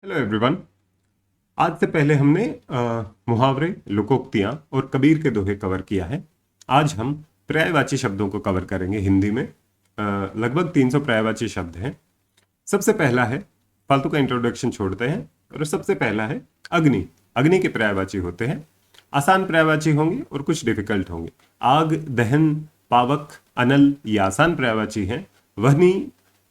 Hello everyone. आज से पहले हमने मुहावरे, लोकोक्तियां और कबीर के दोहे कवर किया है। आज हम पर्यायवाची शब्दों को कवर करेंगे हिंदी में। लगभग 300 पर्यायवाची शब्द हैं। सबसे पहला है, फालतू का इंट्रोडक्शन छोड़ते हैं, और सबसे पहला है अग्नि। अग्नि के पर्यायवाची होते हैं, आसान पर्यायवाची होंगे और कुछ डिफिकल्ट होंगे। आग, दहन, पावक, अनल ये आसान पर्यायवाची हैं। वह्नि,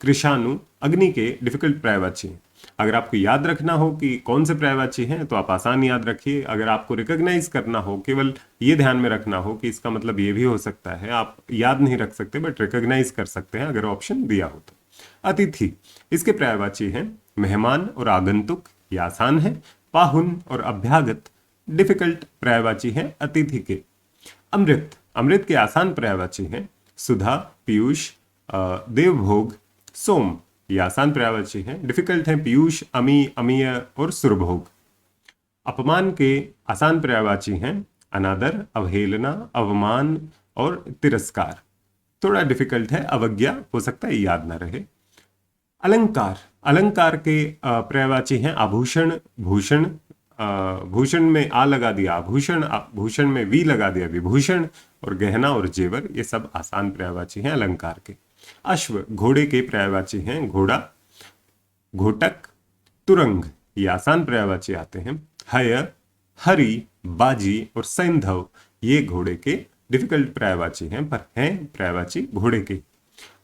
कृषाणु अग्नि के डिफिकल्ट पर्यायवाची हैं। अगर आपको याद रखना हो कि कौन से पर्यायवाची हैं तो आप आसान याद रखिए। अगर आपको रिकॉग्नाइज करना हो, केवल ये ध्यान में रखना हो कि इसका मतलब ये भी हो सकता है, आप याद नहीं रख सकते बट रिकॉग्नाइज कर सकते हैं अगर ऑप्शन दिया हो तो। अतिथि, इसके पर्यायवाची हैं मेहमान और आगंतुक, ये आसान है। पाहुन और अभ्यागत डिफिकल्ट पर्यायवाची हैं अतिथि के। अमृत, अमृत के आसान पर्यायवाची हैं सुधा, पीयूष, देवभोग, सोम, ये आसान पर्यायवाची हैं। डिफिकल्ट हैं पीयूष, अमी, अमीय और सुरभोग। अपमान के आसान पर्यायवाची हैं अनादर, अवहेलना, अवमान और तिरस्कार। थोड़ा डिफिकल्ट है अवज्ञा, हो सकता है याद ना रहे। अलंकार, अलंकार के पर्यायवाची हैं आभूषण, भूषण, भूषण में आ लगा दिया आभूषण, भूषण में वी लगा दिया विभूषण, और गहना और जेवर, ये सब आसान पर्यायवाची हैं अलंकार के। अश्व, घोड़े के पर्यायवाची हैं घोड़ा, घोटक, तुरंग, ये आसान पर्यायवाची आते हैं। हय, हरि, बाजी और सैंधव, ये घोड़े के डिफिकल्ट पर्यायवाची हैं पर हैं पर्यायवाची घोड़े के।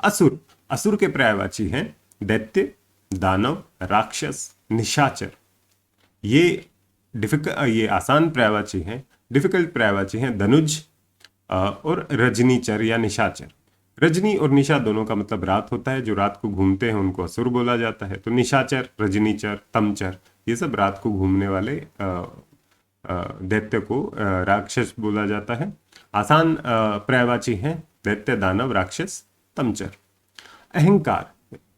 असुर, असुर के पर्यायवाची हैं दैत्य, दानव, राक्षस, निशाचर, ये आसान पर्यायवाची हैं। डिफिकल्ट पर्यायवाची हैं धनुज और रजनीचर या निशाचर। रजनी और निशा दोनों का मतलब रात होता है, जो रात को घूमते हैं उनको असुर बोला जाता है। तो निशाचर, रजनीचर, तमचर, ये सब रात को घूमने वाले दैत्य को राक्षस बोला जाता है। आसान पर्यायवाची हैं दैत्य, दानव, राक्षस, तमचर। अहंकार,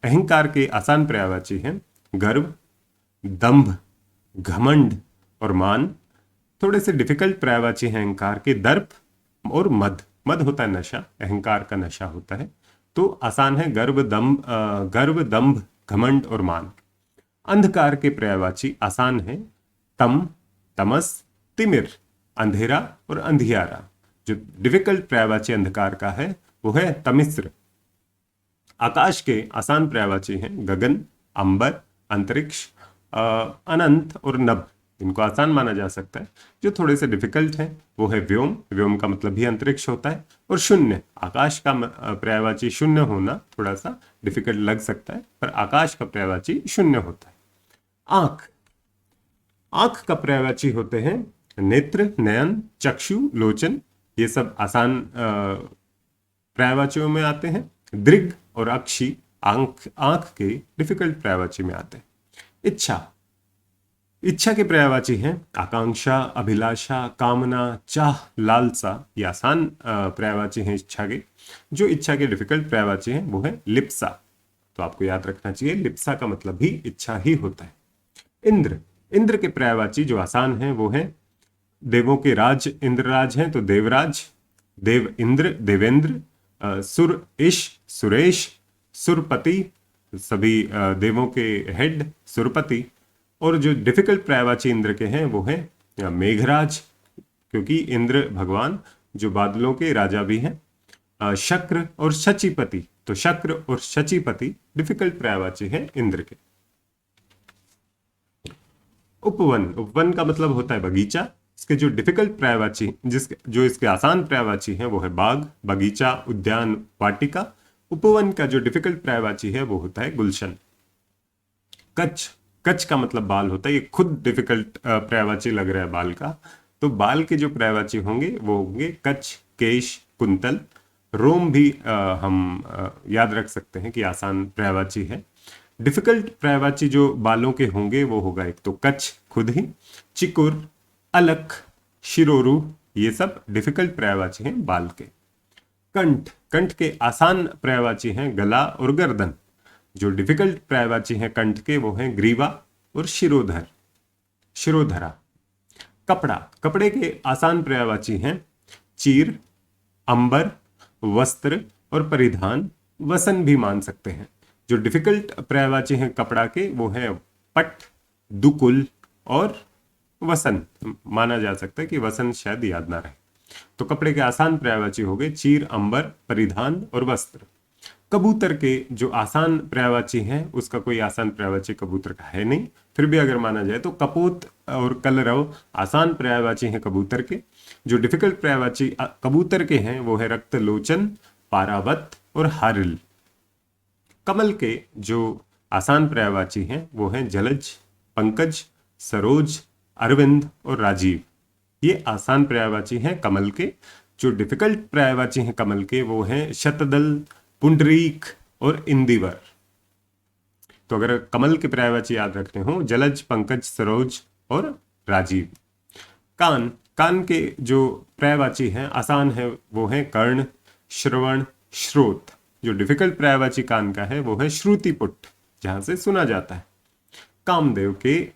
अहंकार के आसान पर्यायवाची हैं गर्व, दंभ, घमंड और मान। थोड़े से डिफिकल्ट पर्यायवाची हैं अहंकार के दर्प और मद। मद होता है नशा, अहंकार का नशा होता है। तो आसान है गर्व, दंभ, घमंड और मान। अंधकार के पर्यायवाची आसान है तम, तमस, तिमिर, अंधेरा और अंधियारा। जो डिफिकल्ट पर्यायवाची अंधकार का है वो है तमिस्र। आकाश के आसान पर्यायवाची हैं गगन, अंबर, अंतरिक्ष, अनंत और नभ, इनको आसान माना जा सकता है। जो थोड़े से डिफिकल्ट हैं वो है व्योम, व्योम का मतलब भी अंतरिक्ष होता है, और शून्य। आकाश का पर्यायवाची शून्य होना थोड़ा सा डिफिकल्ट लग सकता है पर आकाश का पर्यायवाची शून्य होता है। आंख, आंख का पर्यायवाची होते हैं नेत्र, नयन, चक्षु, लोचन, ये सब आसान पर्यायवाचियों में आते हैं। दृग और अक्षी आंख, आंख के डिफिकल्ट पर्यायवाची में आते हैं। इच्छा, इच्छा के पर्यायवाची हैं आकांक्षा, अभिलाषा, कामना, चाह, लालसा, ये आसान पर्यायवाची हैं इच्छा के। जो इच्छा के डिफिकल्ट पर्यायवाची हैं वो है लिप्सा। तो आपको याद रखना चाहिए लिप्सा का मतलब भी इच्छा ही होता है। इंद्र, इंद्र के पर्यायवाची जो आसान हैं वो हैं देवों के राज, इंद्रराज हैं तो देवराज, देव इंद्र, देवेंद्र, सुर ईश, सुरेश, सुरपति, सभी देवों के हेड सुरपति। और जो डिफिकल्ट पर्यायवाची इंद्र के हैं वो हैं मेघराज, क्योंकि इंद्र भगवान जो बादलों के राजा भी हैं। शक्र और शचीपति, तो शक्र और शचीपति डिफिकल्ट पर्यायवाची हैं इंद्र के। उपवन, उपवन का मतलब होता है बगीचा। इसके जो डिफिकल्ट पर्यायवाची, जो इसके आसान पर्यायवाची हैं वो है बाग, बगीचा, उद्यान, वाटिका। उपवन का जो डिफिकल्ट पर्यायवाची है वो होता है गुलशन। कच्छ, कच्छ का मतलब बाल होता है, ये खुद डिफिकल्ट पर्यायवाची लग रहा है बाल का। तो बाल के जो पर्यायवाची होंगे वो होंगे कच्छ, केश, कुंतल। रोम भी हम याद रख सकते हैं कि आसान पर्यायवाची है। डिफिकल्ट पर्यायवाची जो बालों के होंगे वो होगा एक तो कच्छ खुद ही, चिकुर, अलख, शिरोरु, ये सब डिफिकल्ट पर्यायवाची हैं बाल के। कंठ, कंठ के आसान पर्यायवाची हैं गला और गर्दन। जो डिफिकल्ट पर्यायवाची हैं कंठ के वो हैं ग्रीवा और शिरोधर, शिरोधरा। कपड़ा, कपड़े के आसान पर्यायवाची हैं चीर, अंबर, वस्त्र और परिधान, वसन भी मान सकते हैं। जो डिफिकल्ट पर्यायवाची हैं कपड़ा के वो है पट, दुकुल और वसंत। माना जा सकता है कि वसंत शायद याद ना रहे। तो कपड़े के आसान पर्यायवाची हो गए चीर, अंबर, परिधान और वस्त्र। कबूतर के जो आसान पर्यायवाची हैं उसका कोई आसान पर्यायवाची कबूतर का है नहीं, फिर भी अगर माना जाए तो कपोत और कलरव आसान पर्यायवाची हैं कबूतर के। जो डिफिकल्ट पर्यायवाची कबूतर के हैं वो है रक्त लोचन, पारावत और हारिल। कमल के जो आसान पर्यायवाची हैं वो हैं जलज, पंकज, सरोज, अरविंद और राजीव। ये आसान पर्यायवाची हैं कमल के। जो डिफिकल्ट पर्यायवाची हैं कमल के वो हैं शतदल, पुंडरीक और इंदिवर। तो अगर कमल के पर्यायवाची याद रखने हो जलज, पंकज, सरोज और राजीव। कान, कान के जो पर्यायवाची हैं आसान है वो है कर्ण, श्रवण, श्रोत। जो डिफिकल्ट पर्यायवाची कान का है वो है श्रुतिपुट, जहां से सुना जाता है। कामदेव के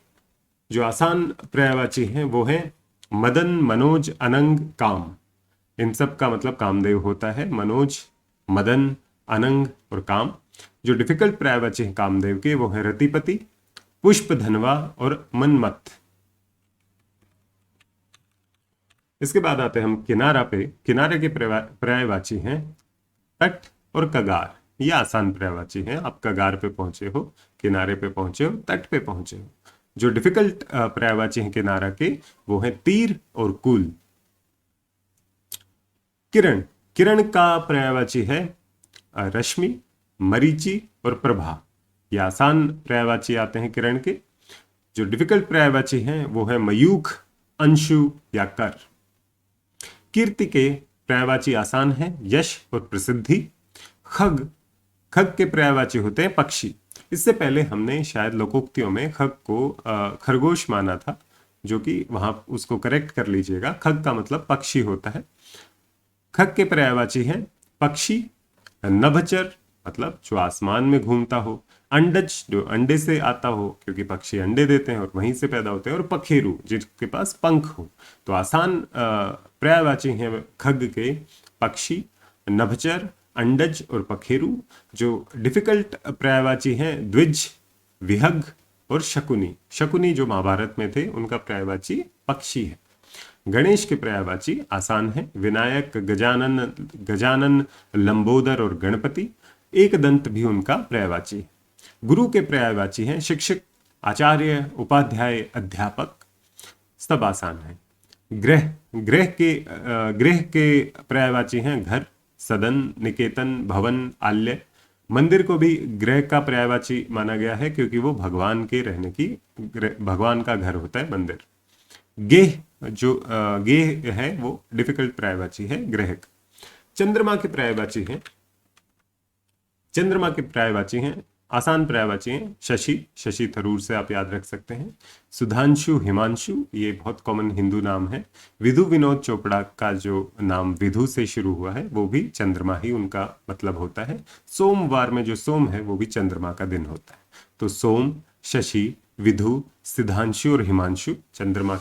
जो आसान पर्यायवाची हैं वो है मदन, मनोज, अनंग, काम। इन सब का मतलब कामदेव होता है, मनोज, मदन, अनंग और काम। जो डिफिकल्ट पर्यायवाची हैं कामदेव के वो है रतिपति, पुष्प, धनवा और मनमत। इसके बाद आते हैं हम किनारा पे। किनारे के पर्यायवाची हैं तट और कगार। ये आसान पर्यायवाची हैं। आप कगार पे पहुंचे हो, किनारे पे पहुंचे हो, तट पे पहुंचे हो। जो डिफिकल्ट पर्यायवाची हैं किनारा के वो है तीर और कुल। किरण, किरण का पर्यायवाची है रश्मि, मरीचि और प्रभा। ये आसान पर्यायवाची आते हैं किरण के। जो डिफिकल्ट पर्यायवाची हैं वो है मयूख, अंशु या कर। कीर्ति के पर्यायवाची आसान है यश और प्रसिद्धि। खग, खग के पर्यायवाची होते हैं पक्षी। इससे पहले हमने शायद लोकोक्तियों में खग को खरगोश माना था, जो कि वहां उसको करेक्ट कर लीजिएगा। खग का मतलब पक्षी होता है। खग के पर्यायवाची हैं पक्षी, नभचर मतलब जो आसमान में घूमता हो, अंडज जो अंडे से आता हो क्योंकि पक्षी अंडे देते हैं और वहीं से पैदा होते हैं, और पखेरु जिसके पास पंख हो। तो आसान पर्यायवाची हैं खग के पक्षी, नभचर, अंडज और पखेरु। जो डिफिकल्ट पर्यायवाची हैं द्विज, विहग और शकुनी। शकुनी जो महाभारत में थे उनका पर्यायवाची पक्षी है। गणेश के पर्यायवाची आसान है विनायक, गजानन, गजानन, लंबोदर और गणपति। एक दंत भी उनका पर्यायवाची है। गुरु के पर्यायवाची हैं शिक्षक, आचार्य, उपाध्याय, अध्यापक। सब आसान है। ग्रह, ग्रह के पर्यायवाची हैं घर, सदन, निकेतन, भवन, आल्य। मंदिर को भी ग्रह का पर्यायवाची माना गया है क्योंकि वो भगवान के रहने की, भगवान का घर होता है मंदिर। गेह, जो गेह है वो डिफिकल्ट पर्यायवाची है ग्रह का। चंद्रमा के पर्यायवाची हैं, चंद्रमा के पर्यायवाची हैं आसान पर्यायवाची हैं शशि, शशि थरूर से आप याद रख सकते हैं। सुधांशु, हिमांशु, ये बहुत कॉमन हिंदू नाम है। विधु विनोद चोपड़ा का जो नाम विधु से शुरू हुआ है वो भी चंद्रमा ही उनका मतलब होता है। सोमवार में जो सोम है वो भी चंद्रमा का दिन होता है। तो सोम, शशि, विधु, सिद्धांशु और हिमांशु चंद्रमा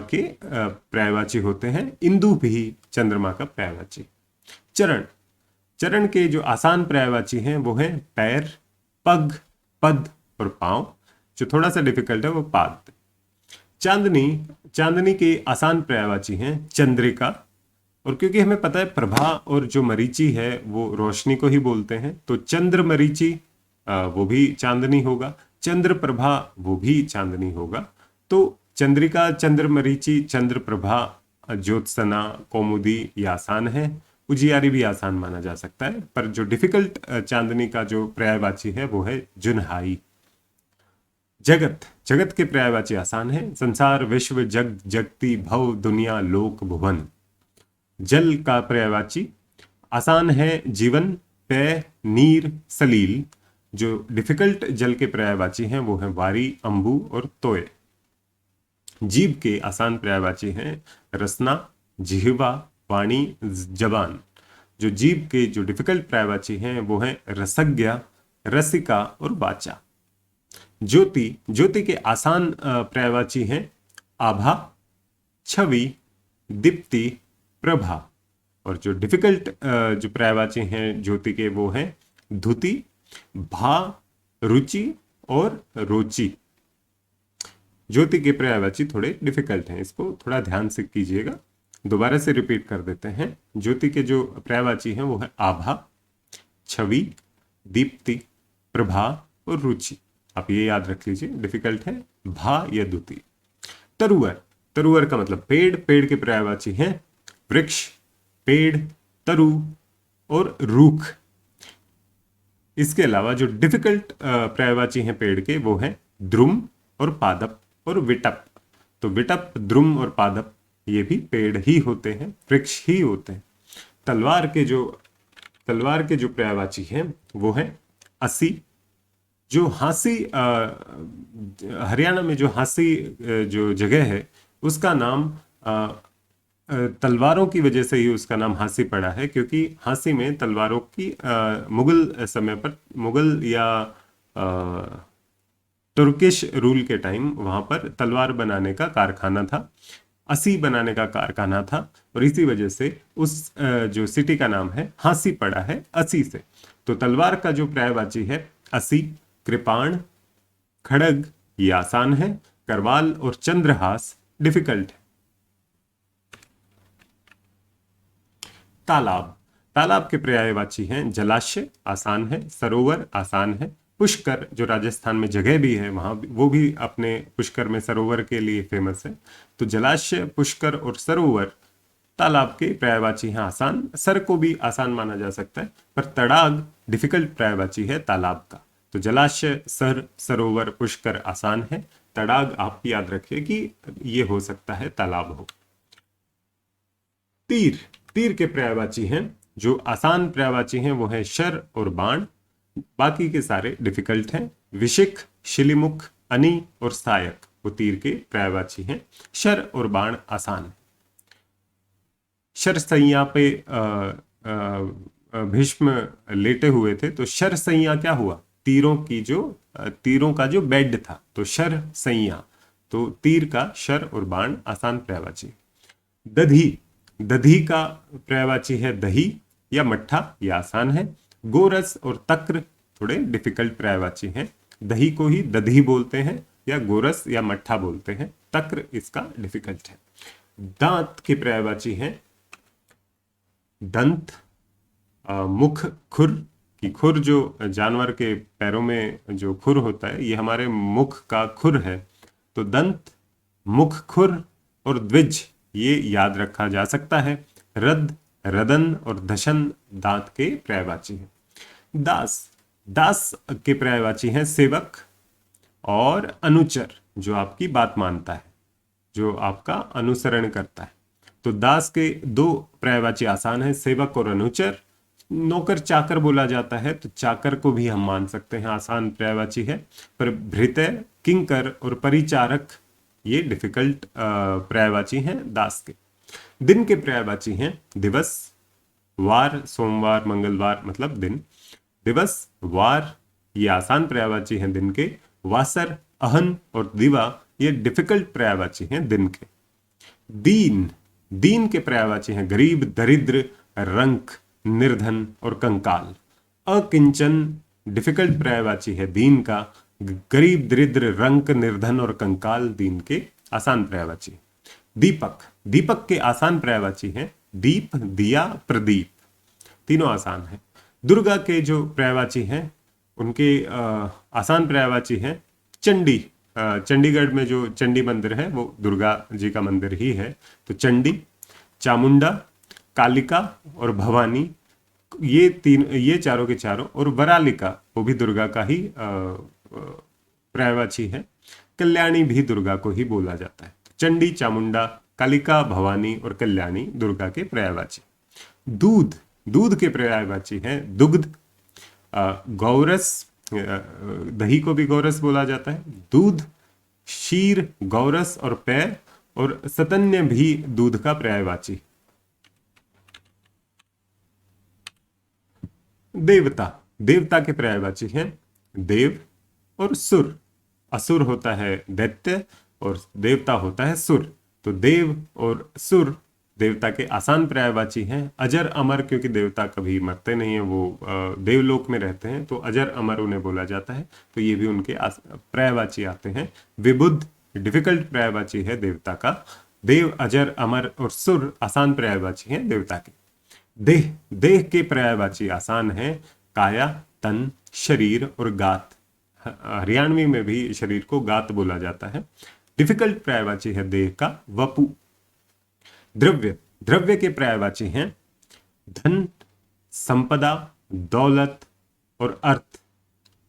के पर्यायवाची होते हैं। इंदु भी चंद्रमा का पर्यायवाची। चरण, चरण के जो आसान पर्यायवाची हैं वो हैं पैर, पग, पद और पांव। जो थोड़ा सा डिफिकल्ट है वो पाद। चांदनी, चांदनी के आसान पर्यायवाची हैं चंद्रिका। और क्योंकि हमें पता है प्रभा और जो मरीचि है वो रोशनी को ही बोलते हैं, तो चंद्र मरीचि वो भी चांदनी होगा, चंद्र प्रभा वो भी चांदनी होगा। तो चंद्रिका, चंद्र मरीचि, चंद्र प्रभा, ज्योत्सना, कौमुदी ये आसान है। उजियारी भी आसान माना जा सकता है, पर जो डिफिकल्ट चांदनी का जो पर्यायवाची है वो है जुनहाई। जगत, जगत के पर्यायवाची आसान है संसार, विश्व, जग, जगती, भव, दुनिया, लोक, भुवन। जल का पर्यायवाची आसान है जीवन, पेय, नीर, सलील। जो डिफिकल्ट जल के पर्यायवाची हैं वो हैं वारी, अंबु और तोय। जीभ के आसान पर्यायवाची हैं रसना, जिह्वा, वाणी, जबान। जो जीभ के जो डिफिकल्ट पर्यायवाची हैं वो हैं रसज्ञा, रसिका और वाचा। ज्योति, ज्योति के आसान पर्यायवाची हैं आभा, छवि, दीप्ति, प्रभा। और जो डिफिकल्ट जो पर्यायवाची हैं ज्योति के वो हैं धुति, भा, रुचि और रोचि। ज्योति के पर्यायवाची थोड़े डिफिकल्ट हैं, इसको थोड़ा ध्यान से कीजिएगा। दोबारा से रिपीट कर देते हैं। ज्योति के जो पर्यायवाची हैं वो है आभा, छवि, दीप्ति, प्रभा और रुचि। आप ये याद रख लीजिए, डिफिकल्ट है भा या द्युति। तरुवर, तरुवर का मतलब पेड़, पेड़ के पर्यायवाची हैं वृक्ष, पेड़, तरु और रूख। इसके अलावा जो डिफिकल्ट पर्यायवाची हैं पेड़ के वो हैं द्रुम और पादप और विटप। तो विटप, द्रुम और पादप ये भी पेड़ ही होते हैं, वृक्ष ही होते हैं। तलवार के जो पर्यायवाची हैं वो है असी। जो हांसी, हरियाणा में जो हांसी जो जगह है उसका नाम तलवारों की वजह से ही उसका नाम हांसी पड़ा है, क्योंकि हांसी में तलवारों की मुगल समय पर, मुगल या तुर्किश रूल के टाइम वहां पर तलवार बनाने का कारखाना था, असी बनाने का कारखाना था, और इसी वजह से उस जो सिटी का नाम है हांसी पड़ा है असी से। तो तलवार का जो पर्यायवाची है असी, कृपाण, खड़ग ये आसान है, करवाल और चंद्रहास डिफिकल्ट है। तालाब, तालाब के पर्यायवाची हैं जलाशय आसान है, सरोवर आसान है, पुष्कर जो राजस्थान में जगह भी है वहां वो भी अपने पुष्कर में सरोवर के लिए फेमस है। तो जलाशय, पुष्कर और सरोवर तालाब के पर्यायवाची हैं आसान। सर को भी आसान माना जा सकता है, पर तड़ाग डिफिकल्ट पर्यायवाची है तालाब का। तो जलाशय, सर, सरोवर, पुष्कर आसान है, तड़ाग आप याद रखिए कि ये हो सकता है तालाब हो। तीर, तीर के पर्यायवाची हैं जो आसान पर्यायवाची हैं वो है शर और बाण, बाकी के सारे डिफिकल्ट हैं। विशिख, शिलिमुख, अनि और सायक वो तीर के पर्यायवाची हैं। शर और बाण आसान है। शर संज्ञा पे भीष्म लेटे हुए थे, तो शर संज्ञा क्या हुआ, तीरों का जो बेड था, तो शर संज्ञा, तो तीर का शर और बाण आसान पर्यायवाची। दधी, दधी का पर्यायवाची है दही या मट्ठा, यह आसान है। गोरस और तक्र थोड़े डिफिकल्ट पर्यायवाची हैं। दही को ही दधी बोलते हैं या गोरस या मट्ठा बोलते हैं, तक्र इसका डिफिकल्ट है। दांत के पर्यायवाची हैं दंत, मुख, खुर की खुर जो जानवर के पैरों में जो खुर होता है ये हमारे मुख का खुर है, तो दंत, मुख, खुर और द्विज ये याद रखा जा सकता है। रद, रदन और दशन दांत के पर्यायवाची हैं। दास, दास के पर्यायवाची हैं सेवक और अनुचर जो आपकी बात मानता है, जो आपका अनुसरण करता है। तो दास के दो पर्यायवाची आसान है, सेवक और अनुचर। नौकर चाकर बोला जाता है, तो चाकर को भी हम मान सकते हैं, आसान पर्यायवाची है। पर भृत्य, किंकर और परिचारक ये डिफिकल्ट पर्यायवाची हैं दास के। दिन के पर्यायवाची हैं दिवस, वार, सोमवार, मंगलवार मतलब दिन। दिवस, वार ये आसान पर्यायवाची हैं दिन के। वासर, अहन और दिवा ये डिफिकल्ट पर्यायवाची हैं दिन के। दीन, दीन के पर्यायवाची हैं गरीब, दरिद्र, रंक, निर्धन और कंकाल। अकिंचन डिफिकल्ट पर्यायवाची है दीन का। गरीब, दरिद्र, रंक, निर्धन और कंकाल दीन के आसान पर्यायवाची। दीपक, दीपक के आसान पर्यायवाची हैं दीप, दिया, प्रदीप, तीनों आसान है। दुर्गा के जो पर्यायवाची हैं उनके आसान पर्यायवाची हैं चंडी। चंडीगढ़ में जो चंडी मंदिर है वो दुर्गा जी का मंदिर ही है, तो चंडी। चामुंडा, कालिका और भवानी ये चारों के चारों, और वरालिका वो भी दुर्गा का ही पर्यायवाची है। कल्याणी भी दुर्गा को ही बोला जाता है। चंडी, चामुंडा, कालिका, भवानी और कल्याणी दुर्गा के पर्यायवाची। दूध, दूध के पर्यायवाची हैं दुग्ध, गौरस, दही को भी गौरस बोला जाता है। दूध, शीर, गौरस और पैर और सतन्य भी दूध का पर्यायवाची। देवता, देवता के पर्यायवाची हैं देव और सुर। असुर होता है दैत्य और देवता होता है सुर, तो देव और सुर देवता के आसान पर्यायवाची हैं। अजर, अमर, क्योंकि देवता कभी मरते नहीं है, वो देवलोक में रहते हैं, तो अजर अमर उन्हें बोला जाता है, तो ये भी उनके पर्यायवाची आते हैं। विबुद्ध, डिफिकल्ट पर्यायवाची है देवता का। देव, अजर, अमर और सुर आसान पर्यायवाची हैं देवता के। देह, देह के पर्यायवाची आसान है काया, तन, शरीर और गात। हरियाणवी में भी शरीर को गात बोला जाता है। डिफिकल्ट पर्यायवाची है देह का वपु। द्रव्य, द्रव्य के पर्यायवाची हैं धन, संपदा, दौलत और अर्थ।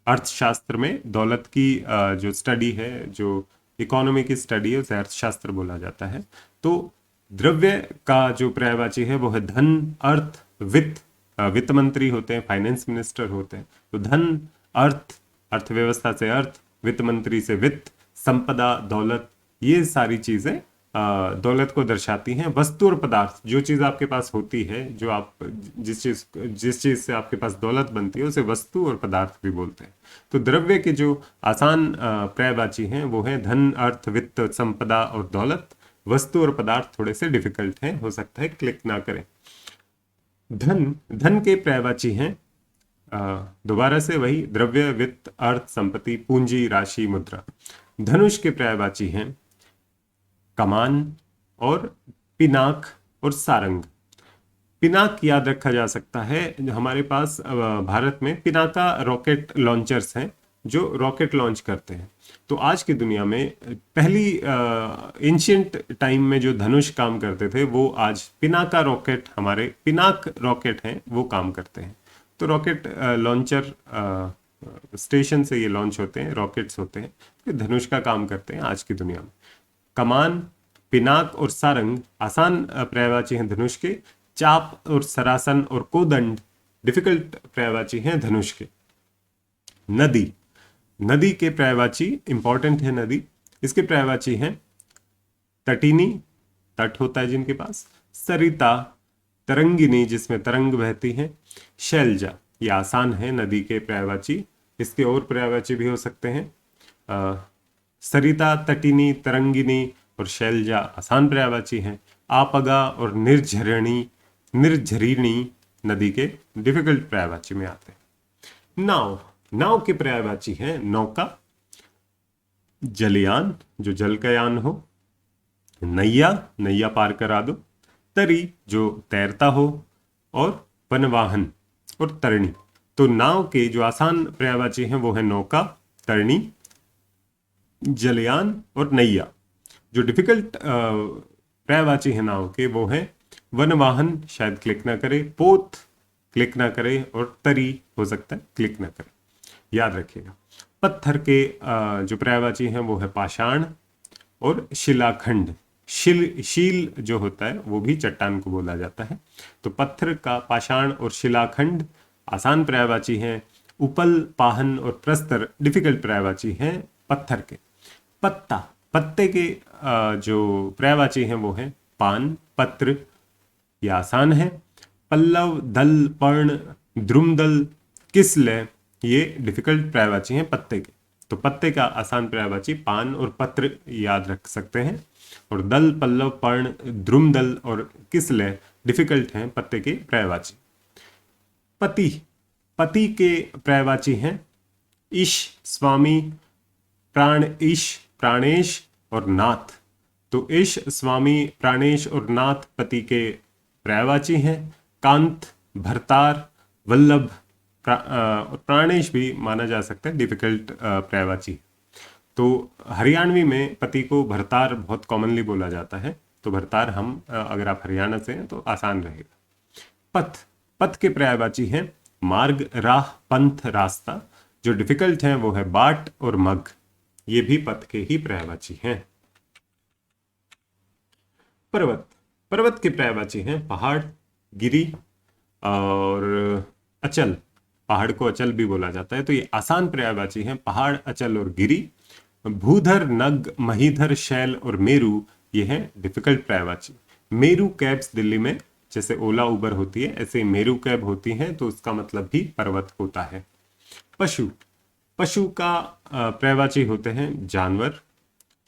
अर्थशास्त्र में दौलत की जो स्टडी है, जो इकोनॉमी की स्टडी है, उसे अर्थशास्त्र बोला जाता है। तो द्रव्य का जो पर्यायवाची है वो है धन, अर्थ, वित्त। वित्त मंत्री होते हैं, फाइनेंस मिनिस्टर होते हैं। तो धन, अर्थ, अर्थव्यवस्था से अर्थ, वित्त मंत्री से वित्त, संपदा, दौलत, ये सारी चीजें दौलत को दर्शाती हैं। वस्तु और पदार्थ, जो चीज आपके पास होती है, जो आप जिस चीज से आपके पास दौलत बनती है, उसे वस्तु और पदार्थ भी बोलते हैं। तो द्रव्य के जो आसान पर्यायवाची हैं वो है धन, अर्थ, वित्त, संपदा और दौलत। वस्तु और पदार्थ थोड़े से डिफिकल्ट हैं, हो सकता है क्लिक ना करें। धन, धन के पर्यायवाची हैं दोबारा से वही द्रव्य, वित्त, अर्थ, संपत्ति, पूंजी, राशि, मुद्रा। धनुष के पर्यायवाची हैं कमान और पिनाक और सारंग। पिनाक याद रखा जा सकता है, हमारे पास भारत में पिनाका रॉकेट लॉन्चर्स हैं जो रॉकेट लॉन्च करते हैं। तो आज की दुनिया में पहली एंशियंट टाइम में जो धनुष काम करते थे वो आज पिनाका रॉकेट, हमारे पिनाक रॉकेट हैं, वो काम करते हैं। तो रॉकेट लॉन्चर स्टेशन से ये लॉन्च होते हैं, रॉकेट्स होते हैं, तो धनुष का काम करते हैं आज की दुनिया में। कमान, पिनाक और सारंग आसान पर्यायवाची हैं धनुष के। चाप और सरासन और कोदंड डिफिकल्ट पर्यायवाची हैं धनुष के। नदी, नदी के पर्यायवाची इंपॉर्टेंट है नदी। इसके पर्यायवाची हैं तटिनी, तट होता है जिनके पास, सरिता, तरंगिनी जिसमें तरंग बहती है, शैलजा, ये आसान है नदी के पर्यायवाची। इसके और पर्यायवाची भी हो सकते हैं। सरिता, तटिनी, तरंगिनी और शैलजा आसान पर्यायवाची हैं। आपगा और निर्झरिणी, निर्झरिणी नदी के डिफिकल्ट पर्यायवाची में आते हैं। नाव, नाव के पर्यायवाची हैं नौका, जलयान जो जल का यान हो, नैया, नैया पार करा दो, तरी जो तैरता हो, और वनवाहन और तरणी। तो नाव के जो आसान पर्यायवाची हैं वो है नौका, तरणी, जलयान और नैया। जो डिफिकल्ट पर्यायवाची है नाव के वो है वनवाहन, शायद क्लिक ना करे, पोत क्लिक ना करे, और तरी हो सकता है क्लिक ना करे, याद रखिएगा। पत्थर के जो पर्यायवाची हैं वो है पाषाण और शिलाखंड। शील जो होता है वो भी चट्टान को बोला जाता है। तो पत्थर का पाषाण और शिलाखंड आसान पर्यायवाची हैं। उपल, पाहन और प्रस्तर डिफिकल्ट पर्यायवाची हैं पत्थर के। पत्ता, पत्ते के जो पर्यायवाची हैं वो है पान, पत्र, ये आसान है। पल्लव, दल, पर्ण, द्रुमदल, किसलय, ये डिफिकल्ट पर्यायवाची हैं पत्ते के। तो पत्ते का आसान पर्यायवाची पान और पत्र याद रख सकते हैं, और दल, पल्लव, पर्ण, द्रुमदल और किसलय डिफिकल्ट हैं पत्ते के पर्यायवाची। पति, पति के पर्यायवाची हैं ईश, स्वामी, प्राण, ईश, प्राणेश और नाथ। तो ईश, स्वामी, प्राणेश और नाथ पति के पर्यायवाची हैं। कांत, भरतार, वल्लभ, प्राणेश भी माना जा सकता है डिफिकल्ट पर्यायवाची। तो हरियाणवी में पति को भरतार बहुत कॉमनली बोला जाता है, तो भरतार हम अगर आप हरियाणा से हैं तो आसान रहेगा। पथ, पथ के पर्यायवाची हैं मार्ग, राह, पंथ, रास्ता। जो डिफिकल्ट हैं वो है बाट और मग, ये भी पथ के ही पर्यायवाची हैं। पर्वत, पर्वत के पर्यायवाची हैं पहाड़, गिरी और अचल। पहाड़ को अचल भी बोला जाता है, तो ये आसान पर्यायवाची हैं पहाड़, अचल और गिरी। भूधर, नग, महीधर, शैल और मेरू, ये हैं डिफिकल्ट पर्यायवाची। मेरू कैब्स दिल्ली में जैसे ओला उबर होती है, ऐसे मेरू कैब होती हैं, तो उसका मतलब भी पर्वत होता है। पशु, पशु का पर्यायवाची होते हैं जानवर,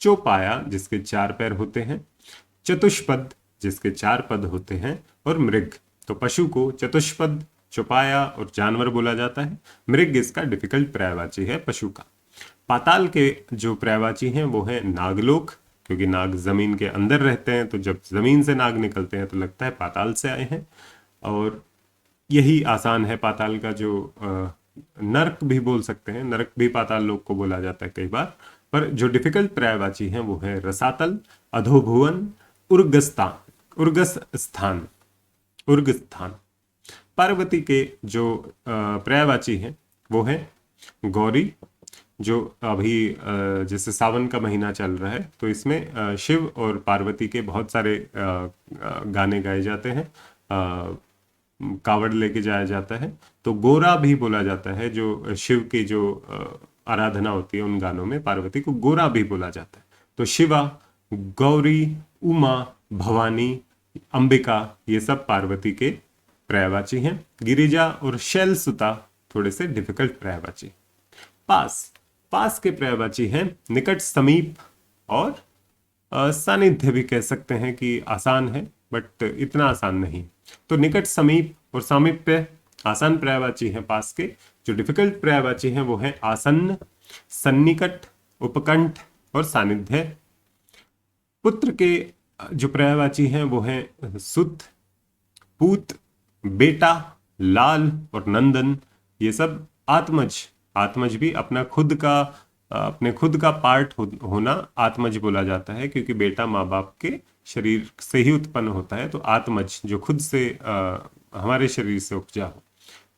चौपाया जिसके 4 पैर होते हैं, चतुष्पद जिसके 4 पद होते हैं, और मृग। तो पशु को चतुष्पद, चौपाया और जानवर बोला जाता है। मृग इसका डिफिकल्ट पर्यायवाची है पशु का। पाताल के जो पर्यायवाची हैं वो है नागलोक, क्योंकि नाग जमीन के अंदर रहते हैं, तो जब जमीन से नाग निकलते हैं तो लगता है पाताल से आए हैं। और यही आसान है पाताल का जो नरक भी बोल सकते हैं, नरक भी पाताल लोक को बोला जाता है कई बार। पर जो डिफिकल्ट पर्यायवाची हैं वो है रसातल, अधोभुवन, उर्गस्तान, उर्गस स्थान, उर्ग स्थान। पार्वती के जो पर्यायवाची हैं वो है गौरी, जो अभी जैसे सावन का महीना चल रहा है तो इसमें शिव और पार्वती के बहुत सारे गाने गाए जाते हैं, कावड़ लेके जाया जाता है। तो गोरा भी बोला जाता है, जो शिव की जो आराधना होती है उन गानों में पार्वती को गोरा भी बोला जाता है। तो शिवा, गौरी, उमा, भवानी, अंबिका, ये सब पार्वती के पर्यायवाची हैं। गिरिजा और शैलसुता थोड़े से डिफिकल्ट पर्यायवाची। पास, पास के पर्यायवाची हैं निकट, समीप और सानिध्य भी कह सकते हैं कि आसान है, बट इतना आसान नहीं। तो निकट, समीप और सामीप्य आसान पर्यायवाची हैं पास के। जो डिफिकल्ट पर्यायवाची हैं वो है आसन्न, सन्निकट, उपकंठ और सानिध्य। पुत्र के जो पर्यायवाची हैं वो है सुत, पूत, बेटा, लाल और नंदन। ये सब आत्मज, आत्मज भी अपने खुद का पार्ट होना आत्मज बोला जाता है, क्योंकि बेटा माँ बाप के शरीर से ही उत्पन्न होता है। तो आत्मज जो खुद से हमारे शरीर से उपजा हो।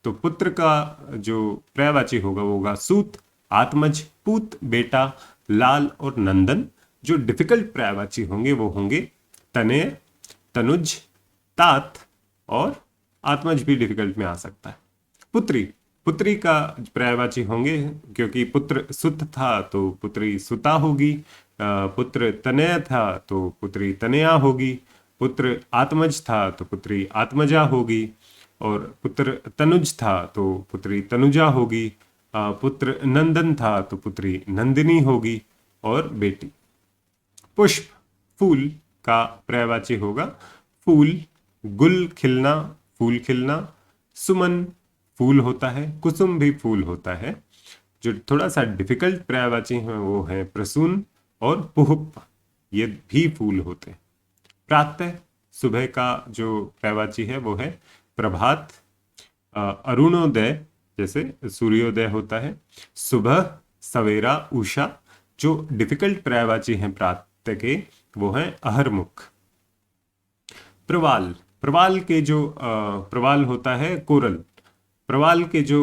तो पुत्र का जो पर्यायवाची होगा वो होगा सूत, आत्मज, पूत, बेटा, लाल और नंदन। जो डिफिकल्ट पर्यायवाची होंगे वो होंगे तनय, तनुज, तात और आत्मज भी डिफिकल्ट में आ सकता है। पुत्री, पुत्री का पर्यायवाची होंगे, क्योंकि पुत्र सुत था तो पुत्री सुता होगी, पुत्र तनय था तो पुत्री तनया होगी, पुत्र आत्मज था तो पुत्री आत्मजा होगी, और पुत्र तनुज था तो पुत्री तनुजा होगी, पुत्र नंदन था तो पुत्री नंदिनी होगी, और बेटी। पुष्प, फूल का पर्यायवाची होगा फूल, गुल खिलना, फूल खिलना, सुमन फूल होता है, कुसुम भी फूल होता है। जो थोड़ा सा डिफिकल्ट पर्यायवाची हैं वो है प्रसून और पुष्प, ये भी फूल होते हैं। प्रातः, सुबह का जो पर्यायवाची है वो है प्रभात, अरुणोदय जैसे सूर्योदय होता है, सुबह, सवेरा, उषा। जो डिफिकल्ट पर्यायवाची हैं प्रातः के वो है अहरमुख। प्रवाल, प्रवाल के जो प्रवाल होता है कोरल, प्रवाल के जो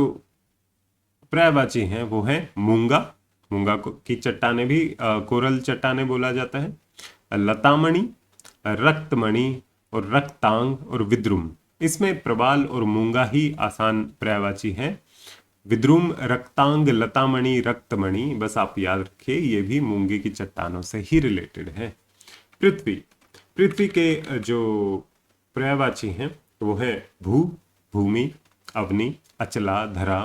पर्यायवाची हैं वो है मूंगा, मूंगा की चट्टाने भी कोरल चट्टाने बोला जाता है। लतामणि, रक्तमणि और रक्तांग और विद्रुम। इसमें प्रवाल और मूंगा ही आसान पर्यायवाची हैं। विद्रुम, रक्तांग, लतामणि, रक्तमणि बस आप याद रखिए, ये भी मूंगे की चट्टानों से ही रिलेटेड है। पृथ्वी, पृथ्वी के जो पर्यायवाची हैं वो है भू, भूमि, अवनि, अचला, धरा।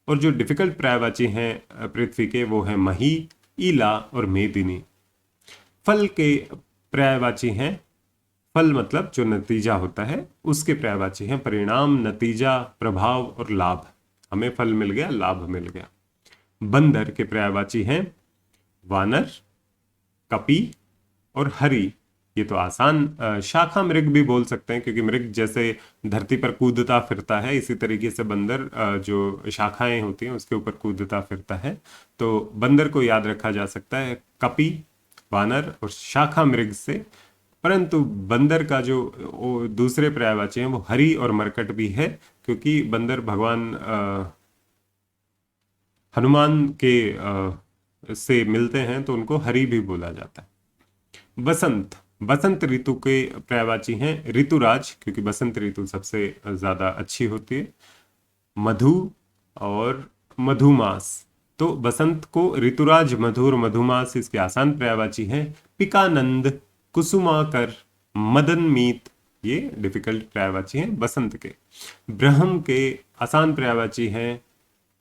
और जो डिफिकल्ट पर्यायवाची हैं पृथ्वी के वो है मही, ईला और मेदिनी। फल के पर्यायवाची हैं, फल मतलब जो नतीजा होता है उसके पर्यायवाची हैं परिणाम, नतीजा, प्रभाव और लाभ। हमें फल मिल गया, लाभ मिल गया। बंदर के पर्यायवाची हैं वानर, कपि और हरि। ये तो आसान। शाखा मृग भी बोल सकते हैं, क्योंकि मृग जैसे धरती पर कूदता फिरता है, इसी तरीके से बंदर जो शाखाएं होती हैं उसके ऊपर कूदता फिरता है। तो बंदर को याद रखा जा सकता है कपि, वानर और शाखा मृग से। परंतु बंदर का जो दूसरे पर्यायवाची हैं वो हरि और मरकट भी है, क्योंकि बंदर भगवान हनुमान के से मिलते हैं तो उनको हरि भी बोला जाता है। बसंत, बसंत ऋतु के पर्यायवाची हैं ऋतुराज, क्योंकि बसंत ऋतु सबसे ज्यादा अच्छी होती है। मधु और मधुमास, तो बसंत को ऋतुराज, मधु और मधुमास इसके आसान पर्यायवाची हैं। पिकानंद, कुसुमाकर, मदनमीत, ये डिफिकल्ट पर्यायवाची हैं बसंत के। ब्रह्म के आसान पर्यायवाची हैं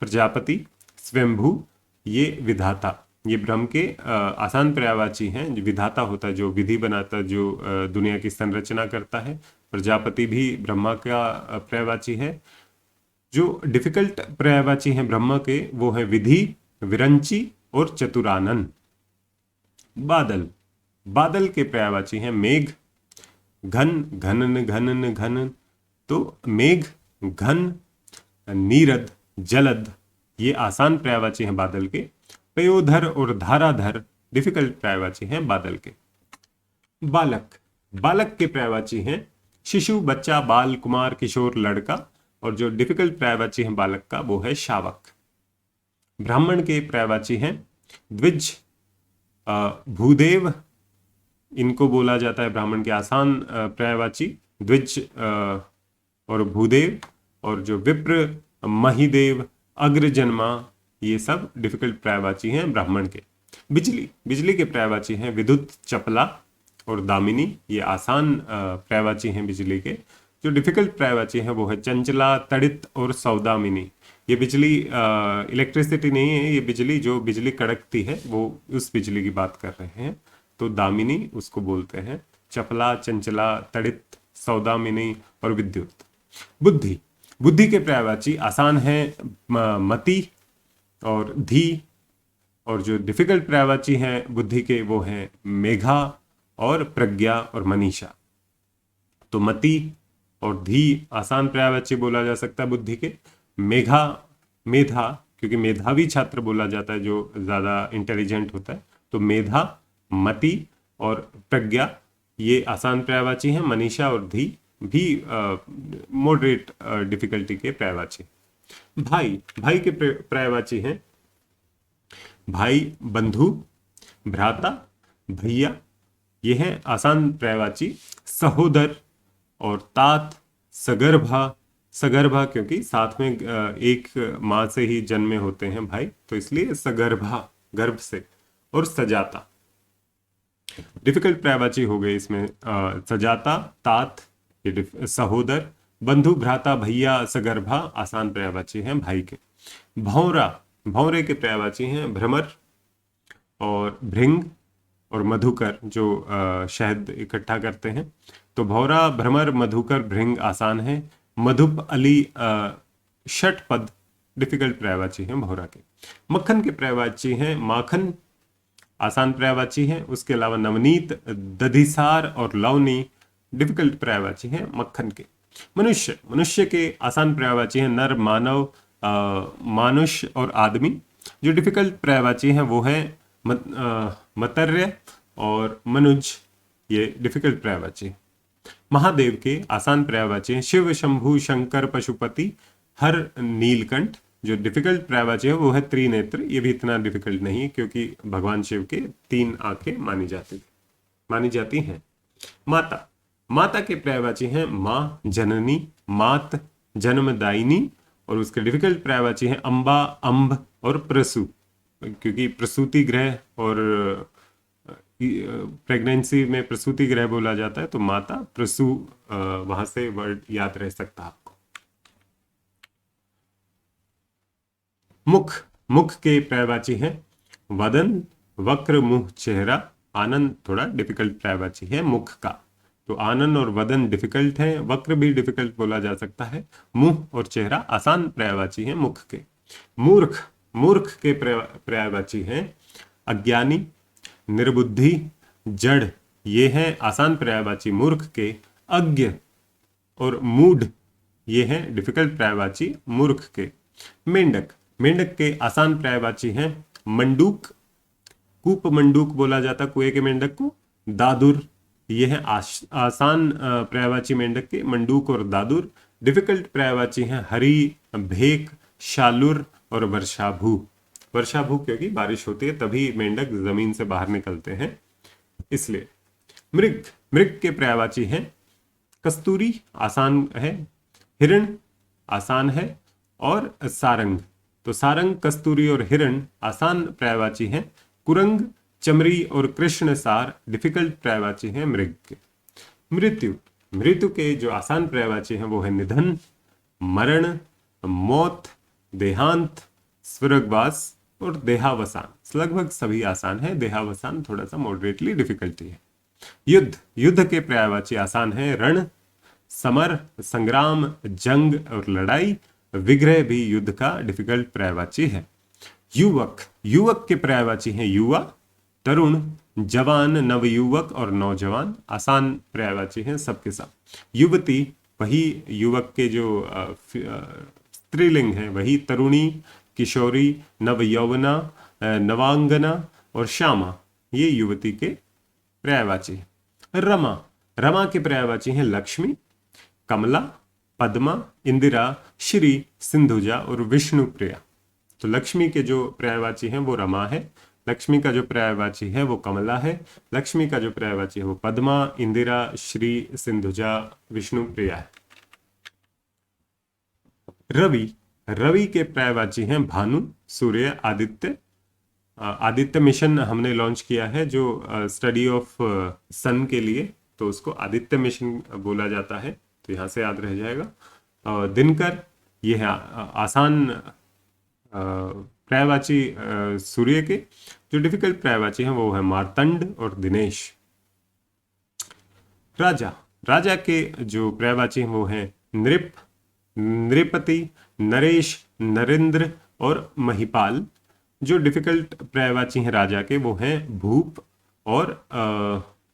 प्रजापति, स्वयंभू, ये विधाता। ये ब्रह्म के आसान पर्यायवाची हैं। जो विधाता होता है, जो विधि बनाता है, जो दुनिया की संरचना करता है। प्रजापति भी ब्रह्मा का पर्यायवाची है। जो डिफिकल्ट पर्यायवाची हैं ब्रह्मा के वो है विधि, विरंची और चतुरानन। बादल, बादल के पर्यायवाची हैं मेघ, घन, घनन, घनन, घनन। तो मेघ, घन, नीरद, जलद, ये आसान पर्यायवाची हैं बादल के। पयोधर और धाराधर डिफिकल्ट पर्यायवाची हैं बादल के। बालक, बालक के पर्यायवाची हैं शिशु, बच्चा, बाल, कुमार, किशोर, लड़का। और जो डिफिकल्ट पर्यायवाची हैं बालक का वो है शावक। ब्राह्मण के पर्यायवाची हैं द्विज, भूदेव, इनको बोला जाता है ब्राह्मण के आसान पर्यायवाची द्विज और भूदेव। और जो विप्र, महिदेव, अग्रजन्मा, ये सब डिफिकल्ट पर्यायवाची हैं ब्राह्मण के। बिजली, बिजली के पर्यायवाची हैं विद्युत, चपला और दामिनी, ये आसान पर्यायवाची हैं बिजली के। जो डिफिकल्ट पर्यायवाची हैं वो है चंचला, तड़ित और सौदामिनी। ये बिजली इलेक्ट्रिसिटी नहीं है, ये बिजली जो बिजली कड़कती है वो उस बिजली की बात कर रहे हैं। तो दामिनी उसको बोलते हैं। चपला, चंचला, तड़ित, सौदामिनी और विद्युत। बुद्धि, बुद्धि के पर्यायवाची आसान है मति और धी। और जो डिफिकल्ट पर्यायवाची हैं बुद्धि के वो हैं मेघा और प्रज्ञा और मनीषा। तो मति और धी आसान पर्यायवाची बोला जा सकता है बुद्धि के। मेघा, मेधा, क्योंकि मेधावी छात्र बोला जाता है जो ज्यादा इंटेलिजेंट होता है। तो मेधा, मति और प्रज्ञा ये आसान पर्यायवाची हैं। मनीषा और धी भी मॉडरेट डिफिकल्टी के पर्यायवाची। भाई, भाई के पर्यायवाची हैं भाई, बंधु, भ्राता, भैया, ये हैं आसान पर्यायवाची। सहोदर और तात, सगर्भा, सगर्भा क्योंकि साथ में एक माँ से ही जन्मे होते हैं भाई, तो इसलिए सगर्भा, गर्भ से। और सजाता, डिफिकल्ट पर्यायवाची हो गए इसमें सजाता, तात, ये सहोदर, बंधु, भ्राता, भैया, सगर्भा आसान पर्यायवाची हैं भाई के। भौरा, भौरे के पर्यायवाची हैं भ्रमर और भृंग और मधुकर, जो शहद इकट्ठा करते हैं। तो भौरा, भ्रमर, मधुकर, भृंग आसान है। मधुप, अली, षटपद डिफिकल्ट पर्यायवाची हैं भौरा के। मक्खन के पर्यायवाची हैं माखन, आसान पर्यायवाची हैं। उसके अलावा नवनीत, दधिसार और लवनी डिफिकल्ट पर्यायवाची हैं मक्खन के। मनुष्य, मनुष्य के आसान पर्यायवाची हैं नर, मानव, मानुष और आदमी। जो डिफिकल्ट पर्यायवाची हैं वो है मतर्य और मनुज, ये डिफिकल्ट पर्यायवाची। महादेव के आसान पर्यायवाची हैं शिव, शंभु, शंकर, पशुपति, हर, नीलकंठ। जो डिफिकल्ट पर्यायवाची है वो है त्रिनेत्र, ये भी इतना डिफिकल्ट नहीं है क्योंकि भगवान शिव के 3 आंखें मानी जाती हैं। माता, माता के पर्यायवाची हैं माँ, जननी, मात, जन्मदायिनी। और उसके डिफिकल्ट पर्यायवाची हैं अम्बा, अम्ब और प्रसू, क्योंकि प्रसूति ग्रह और प्रेगनेंसी में प्रसूति ग्रह बोला जाता है। तो माता, प्रसू, वहां से वर्ड याद रह सकता है आपको। मुख, मुख के पर्यायवाची हैं वदन, वक्र, मुंह, चेहरा। आनंद थोड़ा डिफिकल्ट पर्यायवाची है मुख का। तो आनंद और वदन डिफिकल्ट है, वक्र भी डिफिकल्ट बोला जा सकता है। मुंह और चेहरा आसान पर्यायवाची है मुख के। मूर्ख, मूर्ख के पर्यायवाची हैं अज्ञानी, निर्बुद्धि, जड़, ये हैं आसान पर्यायवाची मूर्ख के। अज्ञ और मूढ़, ये हैं डिफिकल्ट पर्यायवाची मूर्ख के। मेंढक, मेंढक के आसान पर्यायवाची हैं मंडूक, कूप मंडूक बोला जाता कुएं के मेंढक को। दादुर, ये है आसान पर्यायवाची मेंढक के मंडूक और दादुर। डिफिकल्ट पर्यायवाची हैं हरि, भेक, शालुर और वर्षाभू। वर्षाभू क्योंकि बारिश होती है तभी मेंढक जमीन से बाहर निकलते हैं इसलिए। मृग, मृग के पर्यायवाची हैं कस्तूरी, आसान है, हिरण आसान है और सारंग। तो सारंग, कस्तूरी और हिरण आसान पर्यायवाची हैं। कुरंग, चमरी और कृष्णसार डिफिकल्ट पर्यायवाची हैं मृग के। मृत्यु, मृत्यु के जो आसान पर्यायवाची हैं वो है निधन, मरण, मौत, देहांत, स्वर्गवास और देहावसान। लगभग सभी आसान है, देहावसान थोड़ा सा मॉडरेटली डिफिकल्टी है। युद्ध, युद्ध के पर्यायवाची आसान है रण, समर, संग्राम, जंग और लड़ाई। विग्रह भी युद्ध का डिफिकल्ट पर्यायवाची है। युवक, युवक के पर्यायवाची हैं युवा, तरुण, जवान, नवयुवक और नौजवान। आसान पर्यायवाची हैं सबके सब। युवती वही युवक के जो स्त्रीलिंग है वही तरुणी, किशोरी, नवयौवना, नवांगना और श्यामा, ये युवती के पर्यायवाची हैं। रमा, रमा के पर्यायवाची हैं लक्ष्मी, कमला, पद्मा, इंदिरा, श्री, सिंधुजा और विष्णुप्रिया। तो लक्ष्मी के जो पर्यायवाची हैं वो रमा है, लक्ष्मी का जो पर्यायवाची है वो कमला है, लक्ष्मी का जो पर्यायवाची है वो पद्मा, इंदिरा, श्री, सिंधुजा, विष्णुप्रिया है। रवि, रवि के पर्यायवाची हैं भानु, सूर्य, आदित्य। आदित्य मिशन हमने लॉन्च किया है जो स्टडी ऑफ सन के लिए, तो उसको आदित्य मिशन बोला जाता है, तो यहाँ से याद रह जाएगा। दिनकर, ये है आसान पर्यायवाची सूर्य के। जो डिफिकल्ट पर्यायवाची हैं वो है मार्तंड और दिनेश। राजा, राजा के जो पर्यायवाची हैं वो हैं नृप, नृपति, नरेश, नरेंद्र और महिपाल। जो डिफिकल्ट पर्यायवाची हैं राजा के वो हैं भूप और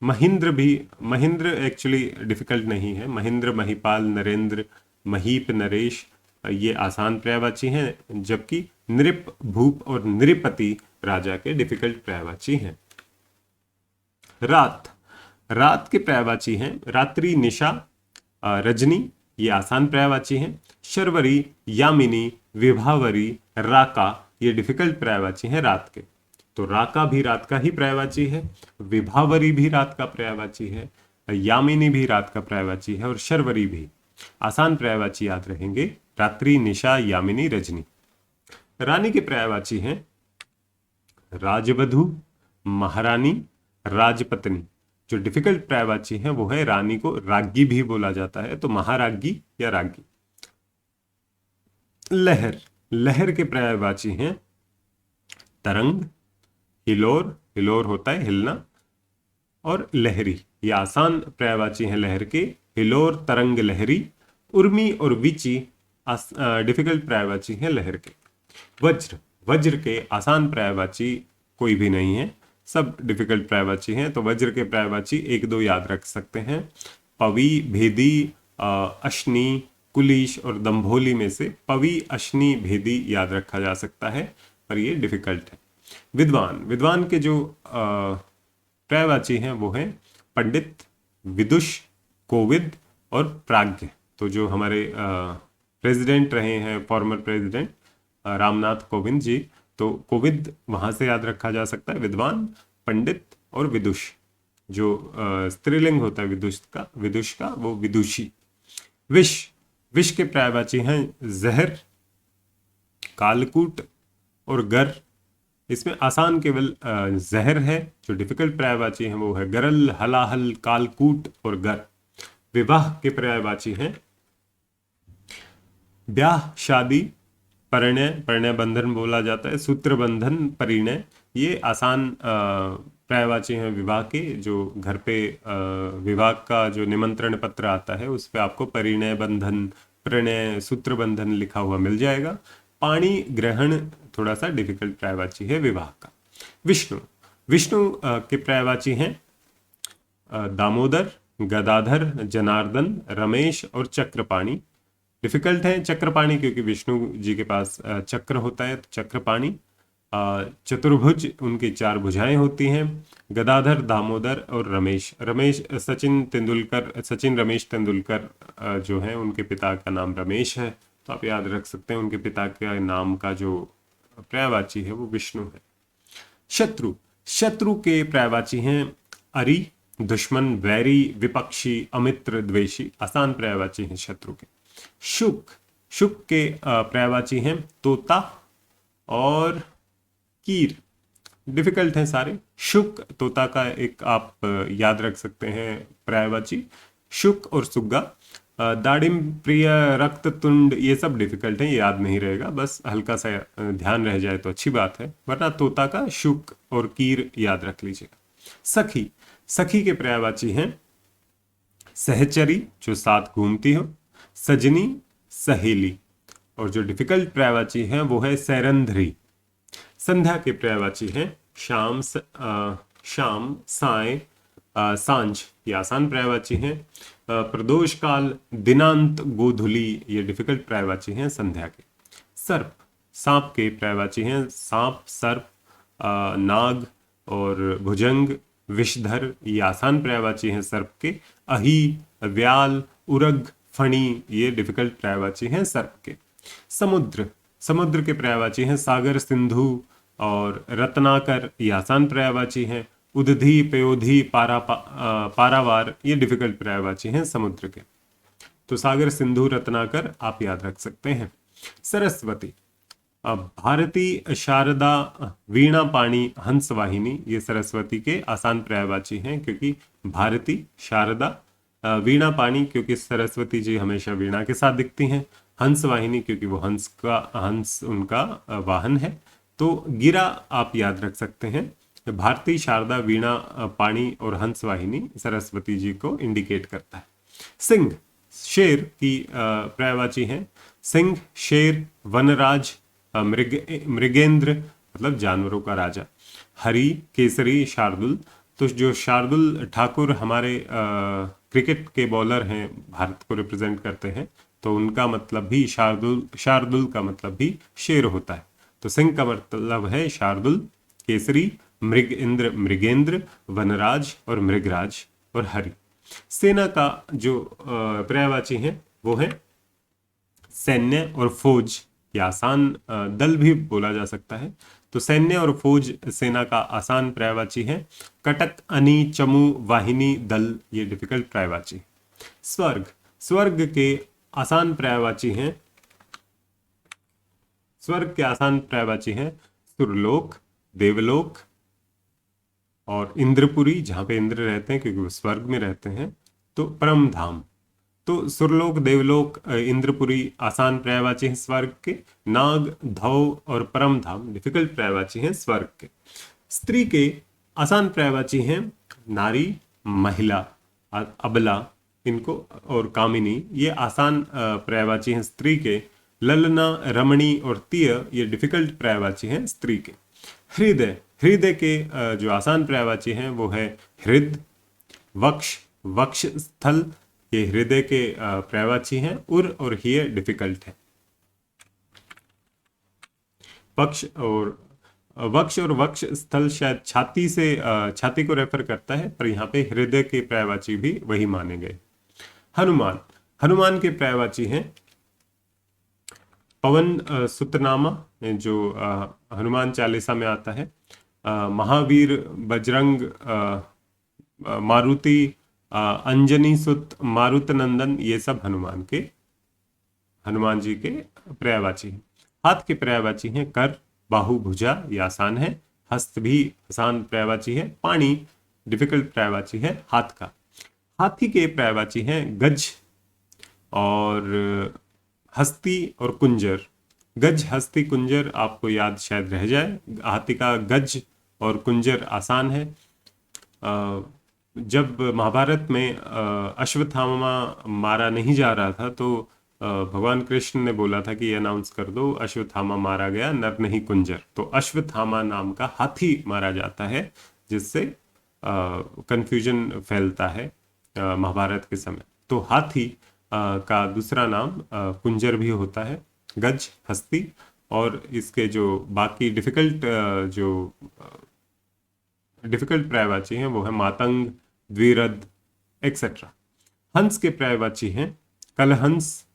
महेंद्र भी। महेंद्र एक्चुअली डिफिकल्ट नहीं है, महेंद्र, महिपाल, नरेंद्र, महीप, नरेश ये आसान पर्यायवाची हैं, जबकि नृप, भूप और नृपति राजा के डिफिकल्ट पर्यायवाची हैं। रात, रात के पर्यायवाची हैं रात्रि, निशा, रजनी, ये आसान पर्यायवाची हैं। शर्वरी, यामिनी, विभावरी, राका, ये डिफिकल्ट पर्यायवाची हैं रात के। तो राका भी रात का ही पर्यायवाची है, विभावरी भी रात का पर्यायवाची है, यामिनी भी रात का पर्यायवाची है और शर्वरी भी। आसान पर्यायवाची याद रहेंगे रात्रि, निशा, यामिनी, रजनी। रानी के पर्यायवाची हैं राजवधु, महारानी, राजपत्नी। जो डिफिकल्ट पर्यायवाची है वो है रानी को राज्ञी भी बोला जाता है, तो महाराज्ञी या राज्ञी। लहर, लहर के पर्यायवाची हैं तरंग, हिलोर, हिलोर होता है हिलना, और लहरी। ये आसान पर्यायवाची हैं लहर के, हिलोर, तरंग, लहरी। उर्मी और विची डिफिकल्ट पर्यायवाची हैं लहर के। वज्र, वज्र के आसान पर्यायवाची कोई भी नहीं है, सब डिफिकल्ट पर्यायवाची हैं, तो वज्र के पर्यायवाची एक दो याद रख सकते हैं। पवी, भेदी, अश्नी, कुलीश और दंभोली में से पवी, अश्नी, भेदी याद रखा जा सकता है, पर ये डिफिकल्ट है। विद्वान, विद्वान के जो पर्यायवाची हैं वो हैं पंडित, विदुष, कोविद और प्राज्ञ। तो जो हमारे प्रेसिडेंट रहे हैं, फॉर्मर प्रेसिडेंट रामनाथ कोविंद जी, तो कोविद वहां से याद रखा जा सकता है। विद्वान, पंडित और विदुष। जो स्त्रीलिंग होता है विदुष का वो विदुषी। विष, विष के पर्यायवाची हैं जहर, कालकूट और गर। इसमें आसान केवल जहर है, जो डिफिकल्ट पर्यायवाची हैं वो है गरल, हलाहल, कालकूट और गर। विवाह के पर्यायवाची हैं ब्याह, शादी, परिणय, परिणय बंधन बोला जाता है, सूत्र बंधन, परिणय। ये आसान पर्यायवाची हैं विवाह के। जो घर पे विवाह का जो निमंत्रण पत्र आता है उस पे आपको परिणय बंधन, प्रणय, सूत्र बंधन लिखा हुआ मिल जाएगा। पाणी ग्रहण थोड़ा सा डिफिकल्ट पर्यायवाची है विवाह का। विष्णु, विष्णु के पर्यायवाची हैं दामोदर, गदाधर, जनार्दन, रमेश और चक्रपाणी। डिफिकल्ट है चक्रपाणी क्योंकि विष्णु जी के पास चक्र होता है, तो चक्रपाणी। चतुर्भुज, उनकी 4 भुजाएं होती हैं। गदाधर, दामोदर और रमेश। रमेश सचिन तेंदुलकर, सचिन रमेश तेंदुलकर जो हैं उनके पिता का नाम रमेश है, तो आप याद रख सकते हैं उनके पिता के नाम का जो पर्यायवाची है वो विष्णु है। शत्रु, शत्रु के पर्यायवाची हैं अरि, दुश्मन, वैरी, विपक्षी, अमित्र, द्वेषी। आसान पर्यायवाची हैं शत्रु के। शुक, शुक के पर्यायवाची हैं तोता और कीर। डिफिकल्ट हैं सारे। शुक, तोता का एक आप याद रख सकते हैं पर्यायवाची, शुक और सुग्गा। दाड़िम, प्रिय, रक्ततुंड, ये सब डिफिकल्ट हैं, ये याद नहीं रहेगा, बस हल्का सा ध्यान रह जाए तो अच्छी बात है, वरना तोता का शुक और कीर याद रख लीजिएगा। सखी, सखी के पर्यायवाची हैं सहचरी, जो साथ घूमती हो, सजनी, सहेली। और जो डिफिकल्ट पर्यायवाची है वो है सैरंध्री। संध्या के पर्यायवाची हैं शाम, शाम, साय, सांझ, ये आसान पर्यायवाची हैं। प्रदोष काल, दिनांत, गोधूली, ये डिफिकल्ट पर्यायवाची हैं संध्या के। सर्प, सांप के पर्यायवाची हैं सांप, सर्प, नाग और भुजंग, विषधर, ये आसान पर्यायवाची हैं सर्प के। अही, व्याल, उरग, फणी, ये डिफिकल्ट पर्यायवाची हैं सर्प के। समुद्र, समुद्र के पर्यायवाची हैं सागर, सिंधु और रत्नाकर, ये आसान पर्यायवाची हैं। उदधि, पयोधि, पारावार, ये डिफिकल्ट पर्यायवाची हैं समुद्र के। तो सागर, सिंधु, रत्नाकर आप याद रख सकते हैं। सरस्वती, भारती, शारदा, वीणा पाणी, हंस वाहिनी, ये सरस्वती के आसान पर्यायवाची हैं क्योंकि भारती, शारदा, वीणा पाणी क्योंकि सरस्वती जी हमेशा वीणा के साथ दिखती हैं, हंस वाहिनी क्योंकि वो हंस उनका वाहन है। तो गिरा आप याद रख सकते हैं। भारती, शारदा, वीणा पाणी और हंस वाहिनी सरस्वती जी को इंडिकेट करता है। सिंह, शेर की पर्यायवाची हैं सिंह, शेर, वनराज, मृगेंद्र मतलब जानवरों का राजा। हरि, केसरी, शार्दुल, तो जो शार्दुल ठाकुर हमारे क्रिकेट के बॉलर हैं, भारत को रिप्रेजेंट करते हैं, तो उनका मतलब भी शार्दुल का मतलब भी शेर होता है। तो सिंह का मतलब है शार्दुल, केसरी, मृगेंद्र, वनराज और मृगराज और हरि। सेना का जो पर्यायवाची है वो है सैन्य और फौज, या आसान दल भी बोला जा सकता है। तो सैन्य और फौज सेना का आसान पर्यायवाची है। कटक, अनी, चमू, वाहिनी, दल, ये डिफिकल्ट पर्यायवाची। स्वर्ग, स्वर्ग के आसान पर्यायवाची हैं, स्वर्ग के आसान पर्यायवाची हैं सुरलोक, देवलोक और इंद्रपुरी, जहां पे इंद्र रहते हैं क्योंकि वो स्वर्ग में रहते हैं। तो परम धाम, तो सुरलोक, देवलोक, इंद्रपुरी आसान पर्यायवाची हैं स्वर्ग के। नाग, धौ और परम धाम डिफिकल्ट पर्यायवाची हैं स्वर्ग के। स्त्री के आसान पर्यायवाची हैं नारी, महिला, अबला, इनको और कामिनी, ये आसान पर्यायवाची हैं स्त्री के। ललना, रमणी और तीय, ये डिफिकल्ट पर्यायवाची हैं स्त्री के। हृदय, हृदय के जो आसान पर्यायवाची हैं वो है हृद, वक्ष, वक्ष स्थल, ये हृदय के पर्यायवाची हैं। उर और हिय डिफिकल्ट है। वक्ष और वक्ष स्थल शायद छाती से छाती को रेफर करता है, पर यहाँ पे हृदय के पर्यायवाची भी वही माने गए। हनुमान, हनुमान के पर्यायवाची हैं पवन सुतनामा, जो हनुमान चालीसा में आता है। महावीर, बजरंग, मारुति, अंजनी सुत, मारुत नंदन, ये सब हनुमान जी के पर्यायवाची हैं। हाथ के पर्यायवाची हैं कर, बाहु, भुजा, ये आसान है। हस्त भी आसान पर्यायवाची है। पाणी डिफिकल्ट पर्यायवाची है हाथ का। हाथी के पर्यायवाची हैं गज और हस्ती और कुंजर। गज, हस्ती, कुंजर आपको याद शायद रह जाए। हाथी का गज और कुंजर आसान है। जब महाभारत में अश्वत्थामा मारा नहीं जा रहा था तो भगवान कृष्ण ने बोला था कि ये अनाउंस कर दो अश्वत्थामा मारा गया, नर नहीं कुंजर। तो अश्वत्थामा नाम का हाथी मारा जाता है, जिससे कंफ्यूजन फैलता है महाभारत के समय। तो हाथी का दूसरा नाम कुंजर भी होता है, गज, हस्ती, और इसके जो बाकी डिफिकल्ट पर्यायवाची हैं वो है मातंग, द्विरद एक्सेट्रा। हंस के पर्यायवाची हैं कलहंस,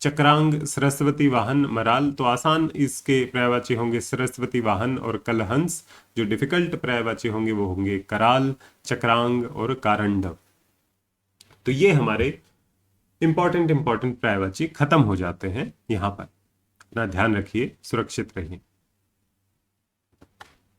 चक्रांग, सरस्वती वाहन, मराल। तो आसान इसके पर्यायवाची होंगे सरस्वती वाहन और कलहंस। जो डिफिकल्ट पर्यायवाची होंगे वो होंगे कराल, चक्रांग और कारंडव। तो ये हमारे इंपॉर्टेंट पर्यायवाची खत्म हो जाते हैं यहाँ पर। अपना ध्यान रखिए, सुरक्षित रहिए।